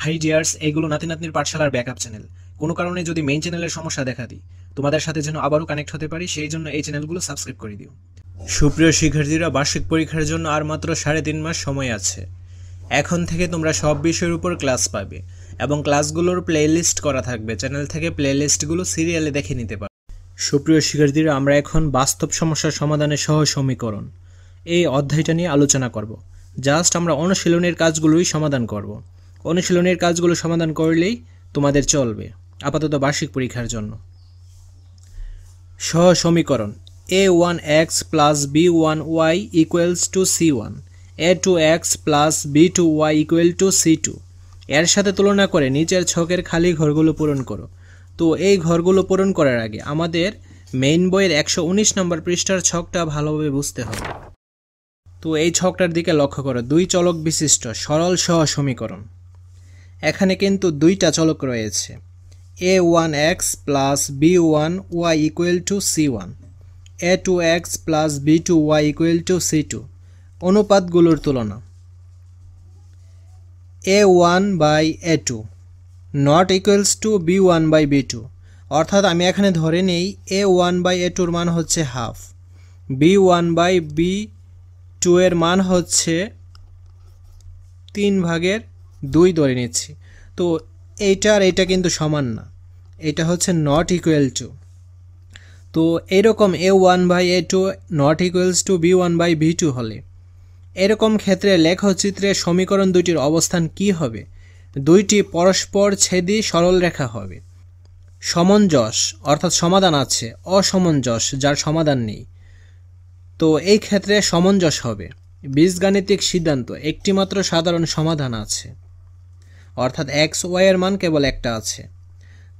High dears, এইগুলো নাতি নাতনির পাঠশালার ব্যাকআপ চ্যানেল। কোনো কারণে যদি মেইন চ্যানেলের সমস্যা দেখা দিই, তোমাদের সাথে যেন আবারও কানেক্ট হতে পারি, সেই জন্য এই চ্যানেলগুলো সাবস্ক্রাইব করে দিও। সুপ্রিয় শিক্ষার্থীরা, বার্ষিক পরীক্ষার জন্য আর মাত্র 3.5 মাস সময় আছে। এখন থেকে তোমরা সব বিষয়ের উপর ক্লাস পাবে এবং ক্লাসগুলোর প্লেলিস্ট করা থাকবে। চ্যানেল থেকে প্লেলিস্টগুলো সিরিয়ালে দেখে নিতে পারো। সুপ্রিয় শিক্ষার্থীরা, আমরা এখন বাস্তব সমস্যার সমাধানের সহজ সমীকরণ এই অধ্যায়টা নিয়ে আলোচনা করব। জাস্ট আমরা অনুশীলনের কাজগুলোই সমাধান করব। অনুশীলনের কাজগুলো সমাধান করলেই তোমাদের চলবে আপাতত বার্ষিক পরীক্ষার জন্য। সহজ সমীকরণ a1x plus b1y equals to c1, a2x plus b2y equal to c2 এর সাথে তুলনা করে নিচের ছকের খালি ঘরগুলো পূরণ করো। তো এই ঘরগুলো পূরণ করার আগে আমাদের মেইন বইয়ের 119 নম্বর পৃষ্ঠার ছকটা ভালোভাবে বুঝতে হবে। তো এই ছকটার দিকে লক্ষ্য করো, দুই চলক বিশিষ্ট সরল সহজ সমীকরণ। এখানে কিন্তু দুইটা চলক রয়েছে, a1x plus b1y equal to c1, a2x plus b2y equal to c2। অনুপাতগুলোর তুলনা a1 by a2 not equals to b1 by b2, অর্থাৎ আমি এখানে ধরে নেই a1 by a2 এর মান হচ্ছে হাফ, b1 by b2 এর মান হচ্ছে 3/2 ধরে নিচ্ছি। তো এইটা আর এইটা কিন্তু সমান না, এটা হচ্ছে নট ইকুয়াল টু। তো এরকম a1 by a2 not equals to b1 by b2 হলে এরকম ক্ষেত্রে লেখচিত্রের সমীকরণ দুইটির অবস্থান কি হবে? দুইটি পরস্পর ছেদি সরল রেখা হবে। সমঞ্জস অর্থাৎ সমাধান আছে, অসমঞ্জস যার সমাধান নেই। তো এই ক্ষেত্রে সমঞ্জস হবে। বীজগাণিতিক সিদ্ধান্ত, একটি মাত্র সাধারণ সমাধান আছে, অর্থাৎ এক্স ওয়াই এর মান কেবল একটা আছে।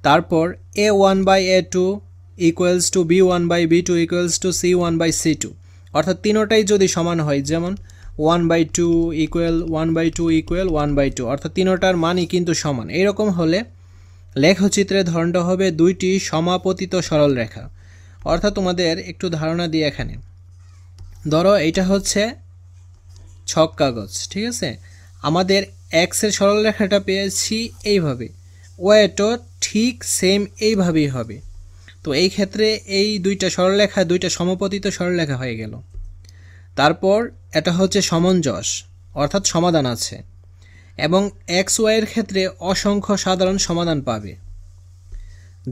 তারপর a1 by a2 equals to b1 by b2 equals to c1 by c2, অর্থাৎ তিনোটাই যদি সমান হয়, যেমন 1/2 ইকুয়াল 1/2 ইকুয়াল 1/2, অর্থাৎ তিনোটার মানই কিন্তু সমান। এইরকম হলে লেখচিত্রের ধরনটা হবে দুইটি সমাপতিত সরল রেখা। অর্থাৎ তোমাদের একটু ধারণা দিয়ে এখানে ধরো এইটা হচ্ছে ছক কাগজ, ঠিক আছে? আমাদের এক্সের সরল রেখাটা পেয়েছি এইভাবে, ওয়াইটা ঠিক সেম এইভাবেই হবে। তো এই ক্ষেত্রে এই দুইটা সরলরেখা দুইটা সমপতিত সরলরেখা হয়ে গেল। তারপর এটা হচ্ছে সমঞ্জস অর্থাৎ সমাধান আছে, এবং এক্স ওয়াইয়ের ক্ষেত্রে অসংখ্য সাধারণ সমাধান পাবে।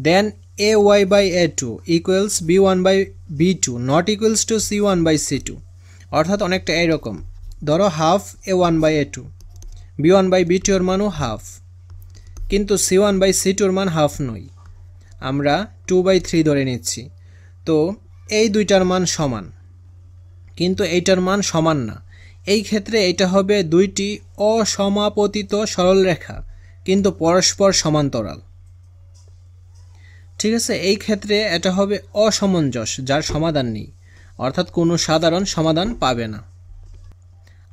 দেন a1 by a2 equals b1 by b2 not equals two c1 by c2, অর্থাৎ অনেকটা এইরকম। ধরো half a1 by a2, b1 by b2 এর মানও হাফ, কিন্তু c1 by c2 এর মান হাফ নয়, আমরা 2/3 ধরে নিচ্ছি। তো এই দুইটার মান সমান, কিন্তু এইটার মান সমান না। এই ক্ষেত্রে এটা হবে দুইটি অসমাপতিত সরলরেখা কিন্তু পরস্পর সমান্তরাল, ঠিক আছে? এই ক্ষেত্রে এটা হবে অসমঞ্জস যার সমাধান নেই, অর্থাৎ কোনো সাধারণ সমাধান পাবে না।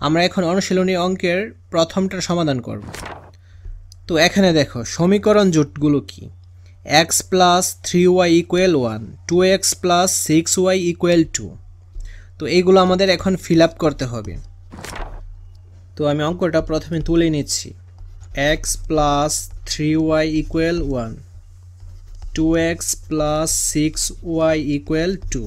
আমরা এখন অনুশীলনী অঙ্কের প্রথমটার সমাধান করব। তো এখানে দেখো সমীকরণ জোটগুলো কি? x plus 3y equal 1, 2x plus 6y equal 2। তো এইগুলো আমাদের এখন ফিল আপ করতে হবে। তো আমি অঙ্কটা প্রথমে তুলে নিচ্ছি। x plus 3y equal 1, 2x plus 6y equal 2।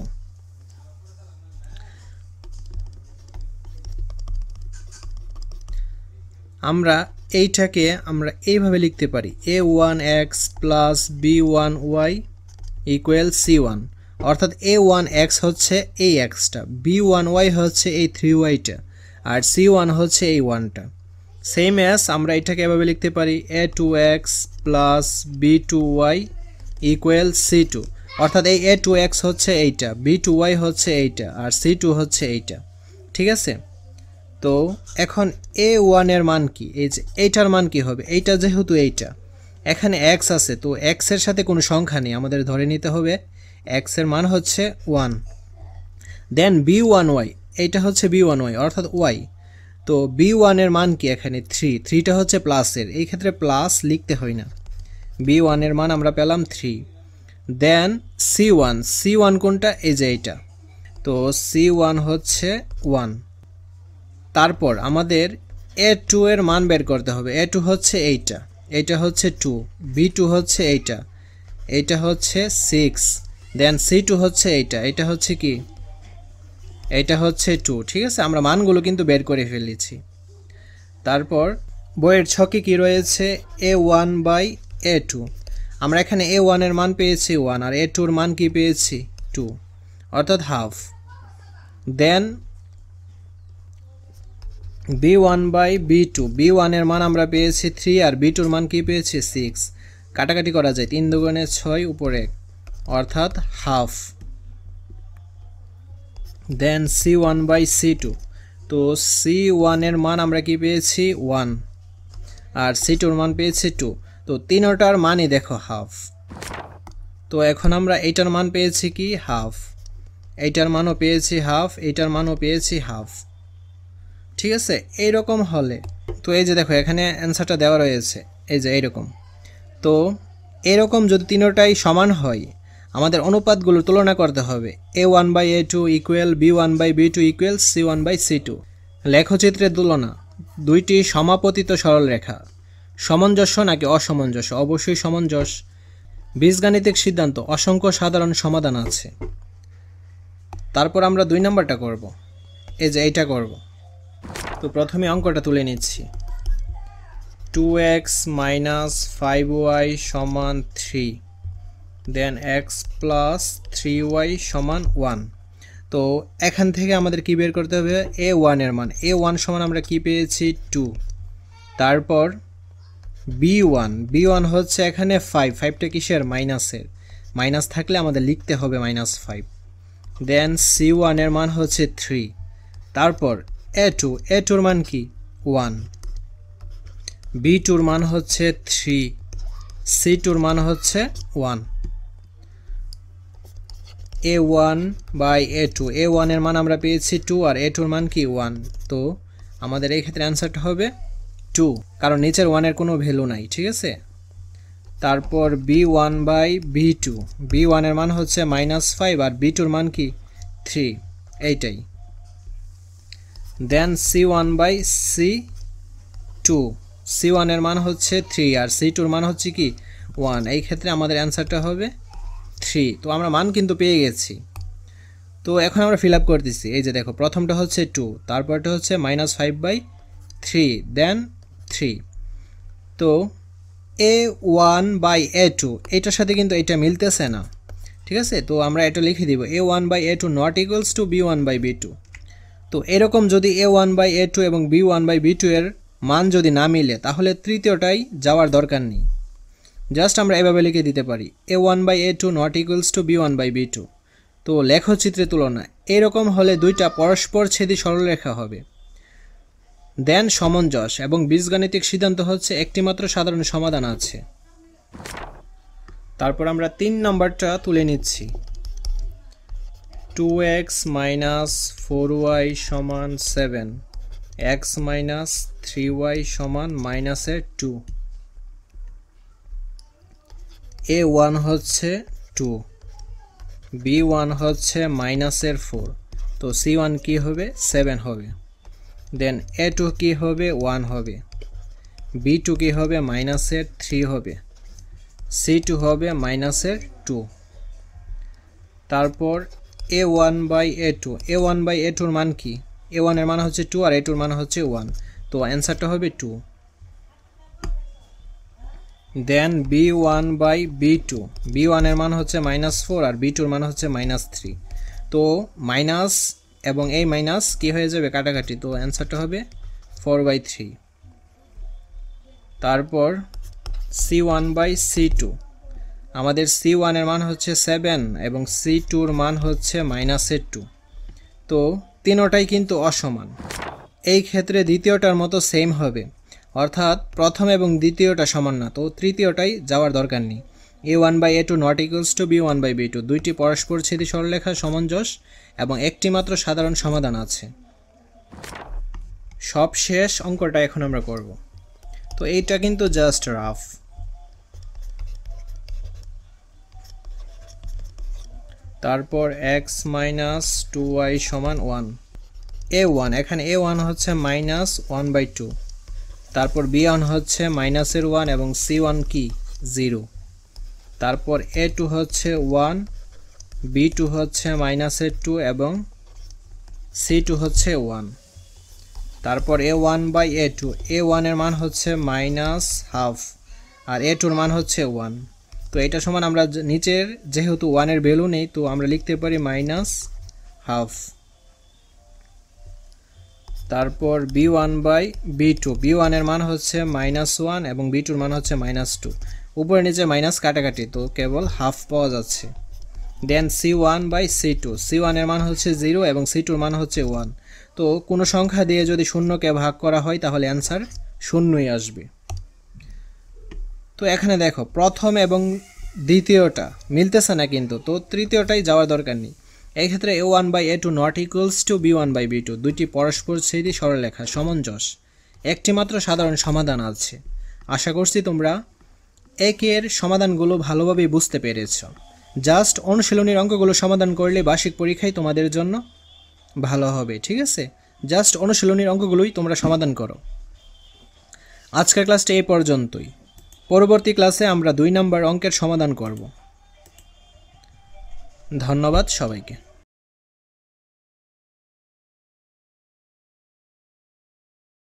আমরা এইটাকে আমরা এইভাবে লিখতে পারি, a1x plus b1y equal c1, অর্থাৎ a1x হচ্ছে এই xটা, b1y হচ্ছে এই 3yটা, আর c1 হচ্ছে এই 1টা। সেম অ্যাজ আমরা এটাকে এভাবে লিখতে পারি, a2x plus b2y equal c2, অর্থাৎ এই a2x হচ্ছে এইটা, b2y হচ্ছে এইটা, আর c2 হচ্ছে এইটা, ঠিক আছে? তো এখন a1 এর মান কি? এই যে এইটার মান কি হবে? এইটা যেহেতু এইটা, এখানে x আছে, তো x এর সাথে কোনো সংখ্যা নেই, আমাদের ধরে নিতে হবে x এর মান হচ্ছে 1। দেন b1y, এইটা হচ্ছে b1y অর্থাৎ y। তো b1 এর মান কি? এখানে 3, 3টা হচ্ছে প্লাসের, এই ক্ষেত্রে প্লাস লিখতে হয় না। b1 এর মান আমরা পেলাম 3। দেন c1, c1 কোনটা? এই যে এইটা, তো c1 হচ্ছে 1। তারপর আমাদের A2 এর মান বের করতে হবে। A2 হচ্ছে এইটা, এইটা হচ্ছে 2, B2 হচ্ছে এইটা, এইটা হচ্ছে 6, দেন C2 হচ্ছে এইটা, এটা হচ্ছে কি, এইটা হচ্ছে 2। ঠিক আছে, আমরা মানগুলো কিন্তু বের করে ফেলেছি। তারপর বইয়ের ছকে কি রয়েছে, A1/A2। আমরা এখানে A1 এর মান পেয়েছি 1 আর A2 এর মান কি পেয়েছি 2, অর্থাৎ হাফ। দেন B1/B2, B1 এর মান আমরা পেয়েছি 3 আর B2 এর মান কি পেয়েছি 6, কাটাকাটি করা যায়, 3 দুগুণে 6 উপরে 1 অর্থাৎ হাফ। দেন C1/C2, তো C1 এর মান আমরা কি পেয়েছি 1 আর C2 এর মান পেয়েছি 2, তো তিনটার মানই দেখো হাফ। তো এখন আমরা এইটার মান পেয়েছি কি হাফ, এইটার মানও পেয়েছি হাফ, এইটার মানও পেয়েছি হাফ। ঠিক আছে, এইরকম হলে তো এই যে দেখো এখানে অ্যান্সারটা দেওয়া রয়েছে, এই যে এইরকম। তো এরকম যদি তিনটাই সমান হয় আমাদের অনুপাতগুলো তুলনা করতে হবে। A1/A2 equal B1/B2 equal C1/C2। লেখচিত্রের তুলনা, দুইটি সমাপতিত সরলরেখা সামঞ্জস্য নাকি অসামঞ্জস্য, অবশ্যই সামঞ্জস্য। বীজগাণিতিক সিদ্ধান্ত, অসংখ্য সাধারণ সমাধান আছে। তারপর আমরা 2 নম্বরটা করব, এই যে এইটা করব। তো প্রথমে অঙ্কটা তুলে নিচ্ছি, 2x - 5y = 3, দেন x + 3y = 1। তো এখান থেকে আমাদের কি বের করতে হবে, A1 এর মান। A1 সমান আমরা কি পেয়েছি 2। তারপর B1 হচ্ছে এখানে 5টা কিসের, মাইনাসের, মাইনাস থাকলে আমাদের লিখতে হবে -5। দেন C1 এর মান হচ্ছে 3। তারপর A2 এর মান কি 1, B2 এর মান হচ্ছে 3, C2 এর মান হচ্ছে 1। A1/A2, A1 এর মান আমরা পেয়েছি 2 আর A2 এর মান কি 1, তো আমাদের এই ক্ষেত্রে অ্যান্সারটা হবে 2, কারণ নিচের 1 এর কোনো ভ্যালু নাই। ঠিক আছে, তারপর B1/B2, B1 এর মান হচ্ছে -5 আর B2 এর মান কি 3, এইটাই। দেন C1/C2, C1 এর মান হচ্ছে 3 আর C2 এর মান হচ্ছে কি 1, এই ক্ষেত্রে আমাদের অ্যান্সারটা হবে 3। তো আমরা মান কিন্তু পেয়ে গেছি। তো এখন আমরা ফিল আপ করতেছি, এই যে দেখো প্রথমটা হচ্ছে 2, তারপরটা হচ্ছে -5/3, দেন 3। তো A1/A2 এটার সাথে কিন্তু এটা মিলতেছে না। ঠিক আছে, তো আমরা এটা লিখে দিব, A1/A2 not equals two B1/B2। তো এরকম যদি A1/A2 এবং B1/B2 এর মান যদি না মিলে তাহলে তৃতীয়টাই যাওয়ার দরকার নেই, জাস্ট আমরা এভাবে লিখে দিতে পারি, A1/A2 not equals two B1/B2। তো লেখচিত্রে তুলনা, এরকম হলে দুইটা পরস্পরছেদী সরলরেখা হবে। দেন সামঞ্জস্য এবং বীজগাণিতিক সিদ্ধান্ত হচ্ছে একটি মাত্র সাধারণ সমাধান আছে। তারপর আমরা 3 নম্বরটা তুলে নিচ্ছি, 2x - 4y = 7, x - 3y = -2। A1 হচ্ছে 2, B1 হচ্ছে -4, তো C1 কি হবে 7 হবে। দেন A2 কি হবে 1 হবে, B2 কি হবে -3 হবে, C2 হবে -2। তারপর A1/A2, A1/A2 এর মান কি, A1 এর মান হচ্ছে 2 আর A2 এর মান হচ্ছে 1, তো অ্যান্সারটা হবে 2। দেন B1/B2, B1 এর মান হচ্ছে -4 আর B2 এর মান হচ্ছে -3, তো মাইনাস এবং এই মাইনাস কি হয়ে যাবে কাটাকাটি, তো অ্যান্সারটা হবে 4/3। তারপর C1/C2, আমাদের C1 এর মান হচ্ছে 7 এবং C2 এর মান হচ্ছে -2, তো তিনটাই কিন্তু অসমান। এই ক্ষেত্রে দ্বিতীয়টার মতো সেম হবে, অর্থাৎ প্রথম এবং দ্বিতীয়টা সমান না, তো তৃতীয়টাই যাওয়ার দরকার নেই। A1/A2 not equals two B1/B2, দুইটি পরস্পরছেদী সরলরেখা সামঞ্জস্য এবং একটি মাত্র সাধারণ সমাধান আছে। সব শেষ অঙ্কটা এখন আমরা করব। তো এইটা কিন্তু জাস্ট রাফ। তারপর x - 2y = 1, A1, এখানে A1 হচ্ছে -1/2, তারপর b1 হচ্ছে মাইনাসের 1 এবং c1 কি 0। তারপর a2 হচ্ছে 1, b2 হচ্ছে মাইনাসের 2 এবং c2 হচ্ছে 1। তারপর a1 বাই a2, a1 এর মান হচ্ছে মাইনাস হাফ আর a2 এর মান হচ্ছে 1। তো এটা সমান আমরা নিচের যেহেতু 1 এর ভ্যালু নেই তো আমরা লিখতে পারি মাইনাস হাফ। তারপর b1 বাই b2, b1 এর মান হচ্ছে -1 এবং b2 এর মান হচ্ছে -2। উপরে নিচে মাইনাস কাটাকাটি তো কেবল হাফ পাওয়া যাচ্ছে। দেন c1 বাই c2, c1 এর মান হচ্ছে 0 এবং c2 এর মান হচ্ছে 1। তো কোনো সংখ্যা দিয়ে যদি শূন্যকে ভাগ করা হয় তাহলে অ্যান্সার শূন্যই আসবে। তো এখানে দেখো প্রথম এবং দ্বিতীয়টা মিলতেছে না কিন্তু, তো তৃতীয়টাই যাওয়ার দরকার নেই। এই ক্ষেত্রে a1 by a2 not equals to b1 by b2, দুইটি পরস্পর ছেদি সরলরেখা সমঞ্জস। একটি মাত্র সাধারণ সমাধান আছে। আশা করছি তোমরা একের সমাধানগুলো ভালোভাবে বুঝতে পেরেছ। জাস্ট অনুশীলনীর অঙ্কগুলো সমাধান করলে বার্ষিক পরীক্ষায় তোমাদের জন্য ভালো হবে, ঠিক আছে? জাস্ট অনুশীলনীর অঙ্কগুলোই তোমরা সমাধান করো। আজকের ক্লাসটা এই পর্যন্তই। পরবর্তী ক্লাসে আমরা 2 নম্বর অঙ্কের সমাধান করব। ধন্যবাদ সবাইকে।